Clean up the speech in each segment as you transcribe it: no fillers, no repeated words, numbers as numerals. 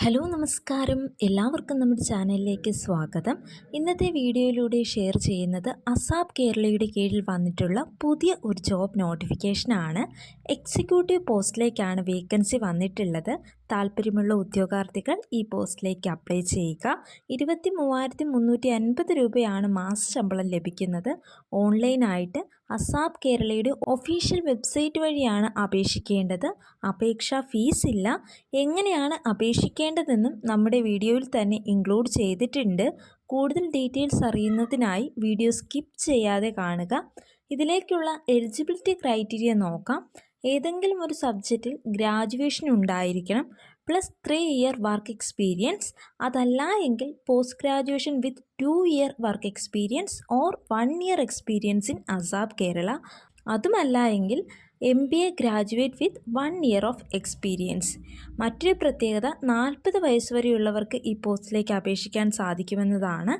Hello നമസ്കാരം, എല്ലാവർക്കും നമ്മുടെ ചാനലിലേക്ക് സ്വാഗതം. ഇന്നത്തെ വീഡിയോയിലൂടെ ഷെയർ ചെയ്യുന്നത് അസാപ് കേരളയുടെ കീഴിൽ വന്നിട്ടുള്ള പുതിയ ഒരു ജോബ് നോട്ടിഫിക്കേഷനാണ്. എക്സിക്യൂട്ടീവ് പോസ്റ്റിലേക്കാണ് വേക്കൻസി വന്നിട്ടുള്ളത്. താല്പര്യമുള്ള ഉദ്യോഗാർത്ഥികൾ ഈ പോസ്റ്റിലേക്ക് അപ്ലൈ ചെയ്യുക. 23,350 രൂപയാണ് മാസ ശമ്പളം ലഭിക്കുന്നത്. ഓൺലൈനായിട്ട് അസാപ് കേരളയുടെ ഒഫീഷ്യൽ വെബ്സൈറ്റ് വഴിയാണ് അപേക്ഷിക്കേണ്ടത്. അപേക്ഷാ ഫീസ് ഇല്ല. എങ്ങനെയാണ് അപേക്ഷിക്കേണ്ടതെന്നും നമ്മുടെ വീഡിയോയിൽ തന്നെ ഇൻക്ലൂഡ് ചെയ്തിട്ടുണ്ട്. കൂടുതൽ ഡീറ്റെയിൽസ് അറിയുന്നതിനായി വീഡിയോ സ്കിപ്പ് ചെയ്യാതെ കാണുക. ഇതിലേക്കുള്ള എലിജിബിലിറ്റി ക്രൈറ്റീരിയ നോക്കാം. ഏതെങ്കിലും ഒരു സബ്ജക്റ്റിൽ ഗ്രാജുവേഷൻ ഉണ്ടായിരിക്കണം, +3 ഇയർ വർക്ക് എക്സ്പീരിയൻസ്. അതല്ല എങ്കിൽ post graduation with 2 year work experience or 1 year experience in ASAP Kerala. അതുമല്ല എങ്കിൽ MBA graduate with 1 year of experience. മറ്റൊരു പ്രത്യേകത, 40 വയസ്സ് വരെയുള്ളവർക്ക് ഈ പോസ്റ്റിലേക്ക് അപേക്ഷിക്കാൻ സാധിക്കുമെന്നതാണ്.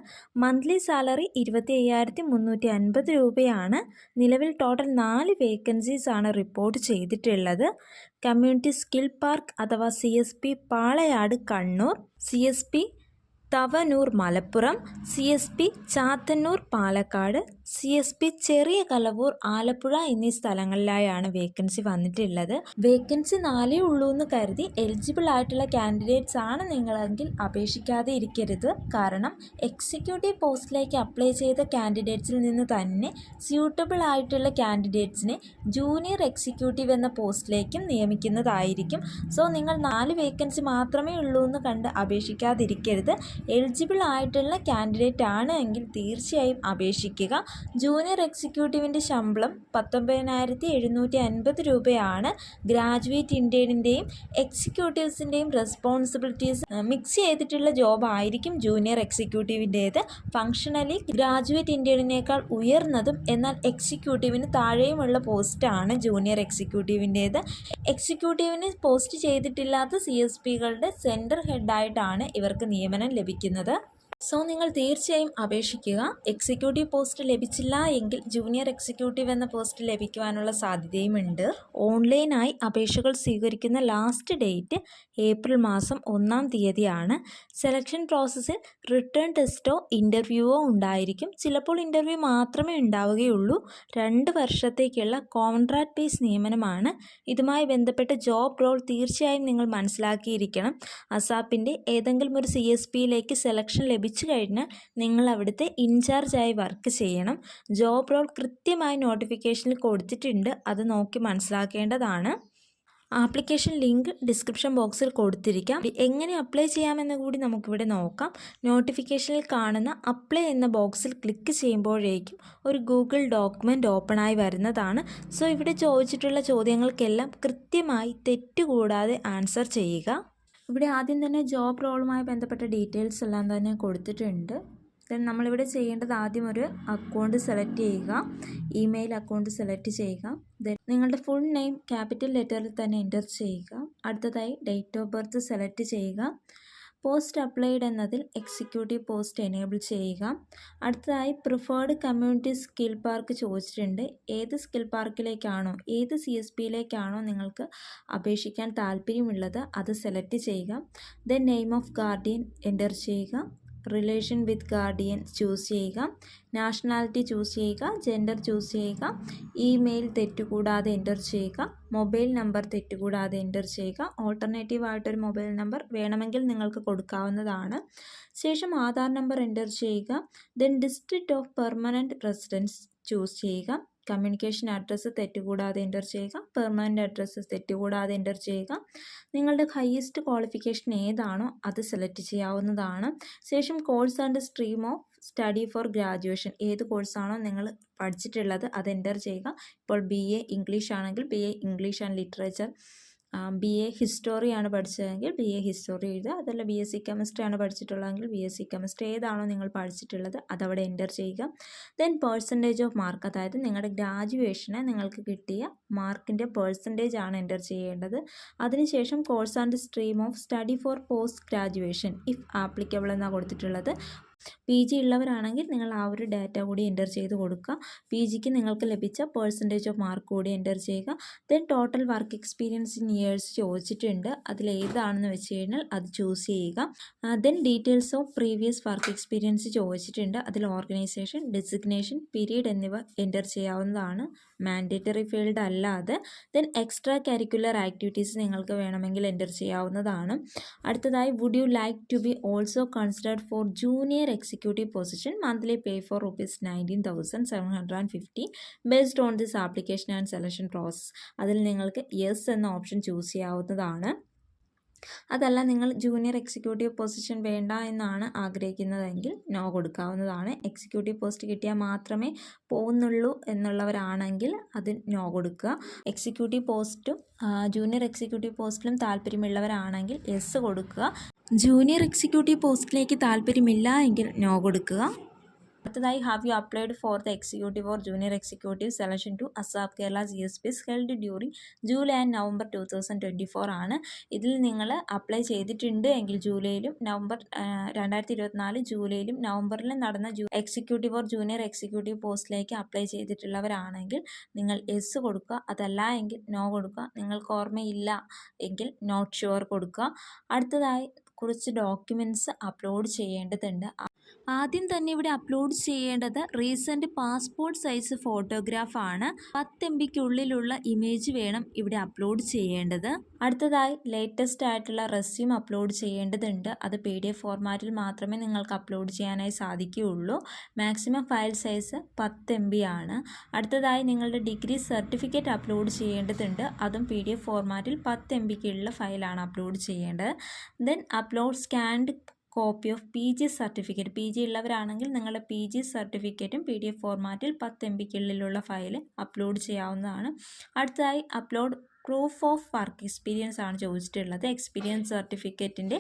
മന്ത്ലി സാലറി 25,350 രൂപയാണ്. നിലവിൽ ടോട്ടൽ 4 വേക്കൻസീസ് ആണ് റിപ്പോർട്ട് ചെയ്തിട്ടുള്ളത്. കമ്മ്യൂണിറ്റി സ്കിൽ പാർക്ക് അഥവാ CSP Palayad Kannur, CSP Thavanur Malappuram, CSP Chathannur Palakkad, CSP Cheriya Kalavoor Alappuzha എന്നീ സ്ഥലങ്ങളിലായാണ് വേക്കൻസി വന്നിട്ടുള്ളത്. വേക്കൻസി 4 ഉള്ളൂ എന്ന് കരുതി എലിജിബിൾ ആയിട്ടുള്ള കാൻഡിഡേറ്റ്സ് ആണ് നിങ്ങളെങ്കിൽ അപേക്ഷിക്കാതെ ഇരിക്കരുത്. കാരണം എക്സിക്യൂട്ടീവ് പോസ്റ്റിലേക്ക് അപ്ലൈ ചെയ്ത കാൻഡിഡേറ്റ്സിൽ നിന്ന് തന്നെ സ്യൂട്ടബിൾ ആയിട്ടുള്ള കാൻഡിഡേറ്റ്സിനെ ജൂനിയർ എക്സിക്യൂട്ടീവ് എന്ന പോസ്റ്റിലേക്കും നിയമിക്കുന്നതായിരിക്കും. സോ നിങ്ങൾ 4 വേക്കൻസി മാത്രമേ ഉള്ളൂ എന്ന് കണ്ട് അപേക്ഷിക്കാതിരിക്കരുത്. എലിജിബിൾ ആയിട്ടുള്ള കാൻഡിഡേറ്റ് ആണ് എങ്കിൽ തീർച്ചയായും അപേക്ഷിക്കുക. ജൂനിയർ എക്സിക്യൂട്ടീവിൻ്റെ ശമ്പളം 19,750 രൂപയാണ്. ഗ്രാജുവേറ്റ് ഇൻറ്റേണിൻ്റെയും എക്സിക്യൂട്ടീവ്സിൻ്റെയും റെസ്പോൺസിബിലിറ്റീസ് മിക്സ് ചെയ്തിട്ടുള്ള ജോബ് ആയിരിക്കും ജൂനിയർ എക്സിക്യൂട്ടീവിൻ്റേത്. ഫങ്ഷണലി ഗ്രാജുവേറ്റ് ഇൻറ്റേണിനേക്കാൾ ഉയർന്നതും എന്നാൽ എക്സിക്യൂട്ടീവിന് താഴെയുമുള്ള പോസ്റ്റാണ് ജൂനിയർ എക്സിക്യൂട്ടീവിൻ്റേത്. എക്സിക്യൂട്ടീവിന് പോസ്റ്റ് ചെയ്തിട്ടില്ലാത്ത CSPകളുടെ സെൻറ്റർ ഹെഡായിട്ടാണ് ഇവർക്ക് നിയമനം ലഭിക്കുന്നത്. സോ നിങ്ങൾ തീർച്ചയായും അപേക്ഷിക്കുക. എക്സിക്യൂട്ടീവ് പോസ്റ്റ് ലഭിച്ചില്ല എങ്കിൽ ജൂനിയർ എക്സിക്യൂട്ടീവ് എന്ന പോസ്റ്റ് ലഭിക്കുവാനുള്ള സാധ്യതയുമുണ്ട്. ഓൺലൈനായി അപേക്ഷകൾ സ്വീകരിക്കുന്ന ലാസ്റ്റ് ഡേറ്റ് ഏപ്രിൽ മാസം 1-ാം തീയതിയാണ്. സെലക്ഷൻ പ്രോസസ്സിൽ റിട്ടേൺ ടെസ്റ്റോ ഇൻ്റർവ്യൂവോ ഉണ്ടായിരിക്കും. ചിലപ്പോൾ ഇൻ്റർവ്യൂ മാത്രമേ ഉണ്ടാവുകയുള്ളൂ. 2 വർഷത്തേക്കുള്ള കോൺട്രാക്ട് ബേസ് നിയമനമാണ്. ഇതുമായി ബന്ധപ്പെട്ട ജോബ് റോൾ തീർച്ചയായും നിങ്ങൾ മനസ്സിലാക്കിയിരിക്കണം. അസാപ്പിൻ്റെ ഏതെങ്കിലും ഒരു CSPയിലേക്ക് സെലക്ഷൻ ലഭിച്ചു കഴിഞ്ഞാൽ നിങ്ങൾ അവിടുത്തെ ഇൻചാർജായി വർക്ക് ചെയ്യണം. ജോബ് റോൾ കൃത്യമായി നോട്ടിഫിക്കേഷനിൽ കൊടുത്തിട്ടുണ്ട്. അത് നോക്കി മനസ്സിലാക്കേണ്ടതാണ്. ആപ്ലിക്കേഷൻ ലിങ്ക് ഡിസ്ക്രിപ്ഷൻ ബോക്സിൽ കൊടുത്തിരിക്കാം. എങ്ങനെ അപ്ലൈ ചെയ്യാമെന്ന് കൂടി നമുക്കിവിടെ നോക്കാം. നോട്ടിഫിക്കേഷനിൽ കാണുന്ന അപ്ലൈ എന്ന ബോക്സിൽ ക്ലിക്ക് ചെയ്യുമ്പോഴേക്കും ഒരു ഗൂഗിൾ ഡോക്യുമെൻ്റ് ഓപ്പണായി വരുന്നതാണ്. സോ ഇവിടെ ചോദിച്ചിട്ടുള്ള ചോദ്യങ്ങൾക്കെല്ലാം കൃത്യമായി തെറ്റുകൂടാതെ ആൻസർ ചെയ്യുക. ഇവിടെ ആദ്യം തന്നെ ജോബ് റോളുമായി ബന്ധപ്പെട്ട ഡീറ്റെയിൽസ് എല്ലാം തന്നെ കൊടുത്തിട്ടുണ്ട്. ദെൻ നമ്മളിവിടെ ചെയ്യേണ്ടത് ആദ്യം ഒരു അക്കൗണ്ട് സെലക്ട് ചെയ്യുക. ഇമെയിൽ അക്കൗണ്ട് സെലക്ട് ചെയ്യുക. ദെൻ നിങ്ങളുടെ ഫുൾ നെയിം ക്യാപിറ്റൽ ലെറ്ററിൽ തന്നെ എൻ്റർ ചെയ്യുക. അടുത്തതായി ഡേറ്റ് ഓഫ് ബർത്ത് സെലക്ട് ചെയ്യുക. പോസ്റ്റ് അപ്ലൈഡ് എന്നതിൽ എക്സിക്യൂട്ടീവ് പോസ്റ്റ് എനേബിൾ ചെയ്യുക. അടുത്തതായി പ്രിഫേർഡ് കമ്മ്യൂണിറ്റി സ്കിൽ പാർക്ക് ചോദിച്ചിട്ടുണ്ട്. ഏത് സ്കിൽ പാർക്കിലേക്കാണോ, ഏത് CSPയിലേക്കാണോ നിങ്ങൾക്ക് അപേക്ഷിക്കാൻ താല്പര്യമുള്ളത് അത് സെലക്ട് ചെയ്യുക. Then name of guardian enter ചെയ്യുക. റിലേഷൻ വിത്ത് ഗാർഡിയൻ ചൂസ് ചെയ്യുക. നാഷണാലിറ്റി ചൂസ് ചെയ്യുക. ജെൻഡർ ചൂസ് ചെയ്യുക. ഇമെയിൽ തെറ്റുകൂടാതെ എൻ്റർ ചെയ്യുക. മൊബൈൽ നമ്പർ തെറ്റുകൂടാതെ എൻ്റർ ചെയ്യുക. ഓൾട്ടർനേറ്റീവ് ആയിട്ടൊരു മൊബൈൽ നമ്പർ വേണമെങ്കിൽ നിങ്ങൾക്ക് കൊടുക്കാവുന്നതാണ്. ശേഷം ആധാർ നമ്പർ എൻ്റർ ചെയ്യുക. Then district of permanent residence choose ചെയ്യുക. കമ്മ്യൂണിക്കേഷൻ അഡ്രസ്സ് തെറ്റുകൂടാതെ എൻ്റർ ചെയ്യുക. പെർമനൻ്റ് അഡ്രസ്സ് തെറ്റുകൂടാതെ എൻ്റർ ചെയ്യുക. നിങ്ങളുടെ ഹയസ്റ്റ് ക്വാളിഫിക്കേഷൻ ഏതാണോ അത് സെലക്ട് ചെയ്യാവുന്നതാണ്. ശേഷം course and stream of study four graduation, ഏത് കോഴ്സാണോ നിങ്ങൾ പഠിച്ചിട്ടുള്ളത് അത് എൻ്റർ ചെയ്യുക. ഇപ്പോൾ BA ഇംഗ്ലീഷ് ആണെങ്കിൽ BA English and literature, BA history ആണ് പഠിച്ചതെങ്കിൽ BA ഹിസ്റ്ററി എഴുതുക. അതല്ല BSc കെമിസ്ട്രി ആണ് പഠിച്ചിട്ടുള്ളതെങ്കിൽ BSc കെമിസ്ട്രി ഏതാണോ നിങ്ങൾ പഠിച്ചിട്ടുള്ളത് അതവിടെ എൻ്റർ ചെയ്യുക. ദെൻ പെർസെൻറ്റേജ് ഓഫ് മാർക്ക്, അതായത് നിങ്ങളുടെ ഗ്രാജുവേഷന് നിങ്ങൾക്ക് കിട്ടിയ മാർക്കിൻ്റെ പെർസെൻറ്റേജ് ആണ് എൻ്റർ ചെയ്യേണ്ടത്. അതിനുശേഷം course and stream of study four post graduation if applicable എന്നാണ് കൊടുത്തിട്ടുള്ളത്. PG ഉള്ളവരാണെങ്കിൽ നിങ്ങൾ ആ ഒരു ഡാറ്റ കൂടി എൻ്റർ ചെയ്ത് കൊടുക്കുക. PGക്ക് നിങ്ങൾക്ക് ലഭിച്ച പെർസെൻറ്റേജ് ഓഫ് മാർക്ക് കൂടി എൻ്റർ ചെയ്യുക. Then total work experience in years ചോദിച്ചിട്ടുണ്ട്. അതിലേതാണെന്ന് വെച്ച് കഴിഞ്ഞാൽ അത് ചൂസ് ചെയ്യുക. Then details of previous work experience ചോദിച്ചിട്ടുണ്ട്. അതിൽ ഓർഗനൈസേഷൻ, ഡെസിഗ്നേഷൻ, പീരീഡ് എന്നിവ എൻ്റർ ചെയ്യാവുന്നതാണ്, മാൻഡേറ്ററി ഫീൽഡ് അല്ലാതെ. ദെൻ എക്സ്ട്രാ കരിക്കുലർ ആക്ടിവിറ്റീസ് നിങ്ങൾക്ക് വേണമെങ്കിൽ എൻ്റർ ചെയ്യാവുന്നതാണ്. അടുത്തതായി, would you like to be also considered for junior executive position, monthly pay for ₹19,750 based on this application and selection process. അതിൽ നിങ്ങൾക്ക് yes എന്ന ഓപ്ഷൻ ചൂസ് ചെയ്യാവുന്നതാണ്. അതല്ല, നിങ്ങൾ ജൂനിയർ എക്സിക്യൂട്ടീവ് പൊസിഷൻ വേണ്ട എന്നാണ് ആഗ്രഹിക്കുന്നതെങ്കിൽ നോ കൊടുക്കാവുന്നതാണ്. എക്സിക്യൂട്ടീവ് പോസ്റ്റ് കിട്ടിയാൽ മാത്രമേ പോകുന്നുള്ളൂ എന്നുള്ളവരാണെങ്കിൽ അത് നോ കൊടുക്കുക. എക്സിക്യൂട്ടീവ് പോസ്റ്റും ജൂനിയർ എക്സിക്യൂട്ടീവ് പോസ്റ്റിലും താല്പര്യമുള്ളവരാണെങ്കിൽ യെസ് കൊടുക്കുക. ജൂനിയർ എക്സിക്യൂട്ടീവ് പോസ്റ്റിലേക്ക് താല്പര്യമില്ല എങ്കിൽ നോ കൊടുക്കുക. അടുത്തതായി, have you applied for the executive or junior executive selection to ASAP Kerala GSPs held during July and November 2024 ആണ്. ഇതിൽ നിങ്ങൾ അപ്ലൈ ചെയ്തിട്ടുണ്ട് എങ്കിൽ ജൂലൈയിലും 2024 ജൂലൈയിലും നവംബറിലും നടന്ന എക്സിക്യൂട്ടീവ് ഓർ ജൂനിയർ എക്സിക്യൂട്ടീവ് പോസ്റ്റിലേക്ക് അപ്ലൈ ചെയ്തിട്ടുള്ളവരാണെങ്കിൽ നിങ്ങൾ യെസ് കൊടുക്കുക. അതല്ല എങ്കിൽ നോ കൊടുക്കുക. നിങ്ങൾക്ക് ഓർമ്മയില്ല എങ്കിൽ നോട്ട് ഷുവർ കൊടുക്കുക. അടുത്തതായി, കുറച്ച് ഡോക്യുമെൻറ്റ്സ് അപ്ലോഡ് ചെയ്യേണ്ടതുണ്ട്. ആദ്യം തന്നെ ഇവിടെ അപ്ലോഡ് ചെയ്യേണ്ടത് റീസെൻറ്റ് പാസ്പോർട്ട് സൈസ് ഫോട്ടോഗ്രാഫാണ്. 10 MBക്കുള്ളിലുള്ള ഇമേജ് വേണം ഇവിടെ അപ്ലോഡ് ചെയ്യേണ്ടത്. അടുത്തതായി, ലേറ്റസ്റ്റ് ആയിട്ടുള്ള റെസ്യൂം അപ്ലോഡ് ചെയ്യേണ്ടതുണ്ട്. അത് PDF ഫോർമാറ്റിൽ മാത്രമേ നിങ്ങൾക്ക് അപ്ലോഡ് ചെയ്യാനായി സാധിക്കുകയുള്ളൂ. മാക്സിമം ഫയൽ സൈസ് 10 MB ആണ്. അടുത്തതായി, നിങ്ങളുടെ ഡിഗ്രി സർട്ടിഫിക്കറ്റ് അപ്ലോഡ് ചെയ്യേണ്ടതുണ്ട്. അതും PDF ഫോർമാറ്റിൽ 10 MBക്കുള്ള ഫയലാണ് അപ്ലോഡ് ചെയ്യേണ്ടത്. Then upload scanned copy of PG certificate. PG ഉള്ളവരാണെങ്കിൽ നിങ്ങളുടെ PG സർട്ടിഫിക്കറ്റും PDF ഫോർമാറ്റിൽ 10 MBക്കുള്ളിലുള്ള ഫയൽ അപ്ലോഡ് ചെയ്യാവുന്നതാണ്. അടുത്തതായി, upload proof of work experience ആണ് ചോദിച്ചിട്ടുള്ളത്. എക്സ്പീരിയൻസ് സർട്ടിഫിക്കറ്റിൻ്റെ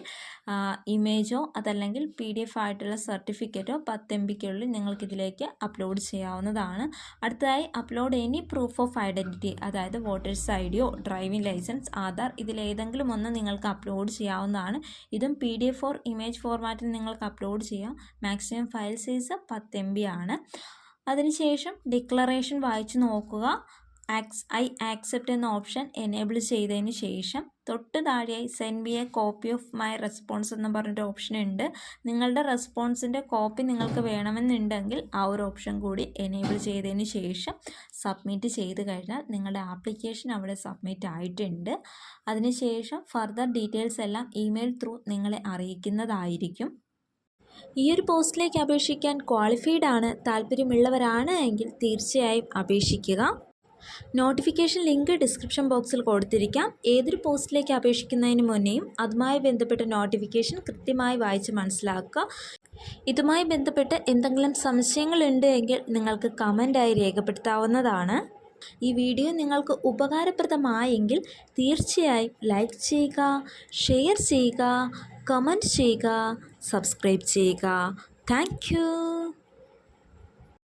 ഇമേജോ അതല്ലെങ്കിൽ PDF ആയിട്ടുള്ള സർട്ടിഫിക്കറ്റോ 10 MBക്കുള്ളിൽ നിങ്ങൾക്കിതിലേക്ക് അപ്ലോഡ് ചെയ്യാവുന്നതാണ്. അടുത്തതായി, upload any proof of identity, അതായത് വോട്ടേഴ്സ് ID യോ ഡ്രൈവിംഗ് ലൈസൻസ്, ആധാർ, ഇതിലേതെങ്കിലും ഒന്ന് നിങ്ങൾക്ക് അപ്ലോഡ് ചെയ്യാവുന്നതാണ്. ഇതും PDF ഓർ ഇമേജ് ഫോർമാറ്റിൽ നിങ്ങൾക്ക് അപ്ലോഡ് ചെയ്യാം. മാക്സിമം ഫയൽ സൈസ് 10 MB ആണ്. അതിനുശേഷം ഡിക്ലറേഷൻ വായിച്ച് നോക്കുക. ഐ ആക്സെപ്റ്റ് എന്ന ഓപ്ഷൻ എനേബിൾ ചെയ്തതിന് ശേഷം തൊട്ട് താഴെയായി send me a copy of my response എന്ന് പറഞ്ഞൊരു ഓപ്ഷൻ ഉണ്ട്. നിങ്ങളുടെ റെസ്പോൺസിൻ്റെ കോപ്പി നിങ്ങൾക്ക് വേണമെന്നുണ്ടെങ്കിൽ ആ ഒരു ഓപ്ഷൻ കൂടി എനേബിൾ ചെയ്തതിന് ശേഷം സബ്മിറ്റ് ചെയ്ത് കഴിഞ്ഞാൽ നിങ്ങളുടെ ആപ്ലിക്കേഷൻ അവിടെ സബ്മിറ്റ് ആയിട്ടുണ്ട്. അതിനുശേഷം ഫർദർ ഡീറ്റെയിൽസ് എല്ലാം ഇമെയിൽ ത്രൂ നിങ്ങളെ അറിയിക്കുന്നതായിരിക്കും. ഈ ഒരു പോസ്റ്റിലേക്ക് അപേക്ഷിക്കാൻ ക്വാളിഫൈഡ് ആണ്, താല്പര്യമുള്ളവരാണ് എങ്കിൽ തീർച്ചയായും അപേക്ഷിക്കുക. നോട്ടിഫിക്കേഷൻ ലിങ്ക് ഡിസ്ക്രിപ്ഷൻ ബോക്സിൽ കൊടുത്തിരിക്കാം. ഏതൊരു പോസ്റ്റിലേക്ക് അപേക്ഷിക്കുന്നതിന് മുന്നേയും അതുമായി ബന്ധപ്പെട്ട നോട്ടിഫിക്കേഷൻ കൃത്യമായി വായിച്ച് മനസ്സിലാക്കുക. ഇതുമായി ബന്ധപ്പെട്ട് എന്തെങ്കിലും സംശയങ്ങളുണ്ട് എങ്കിൽ നിങ്ങൾക്ക് കമൻ്റായി രേഖപ്പെടുത്താവുന്നതാണ്. ഈ വീഡിയോ നിങ്ങൾക്ക് ഉപകാരപ്രദമായെങ്കിൽ തീർച്ചയായും ലൈക്ക് ചെയ്യുക, ഷെയർ ചെയ്യുക, കമൻറ്റ് ചെയ്യുക, സബ്സ്ക്രൈബ് ചെയ്യുക. Thank you.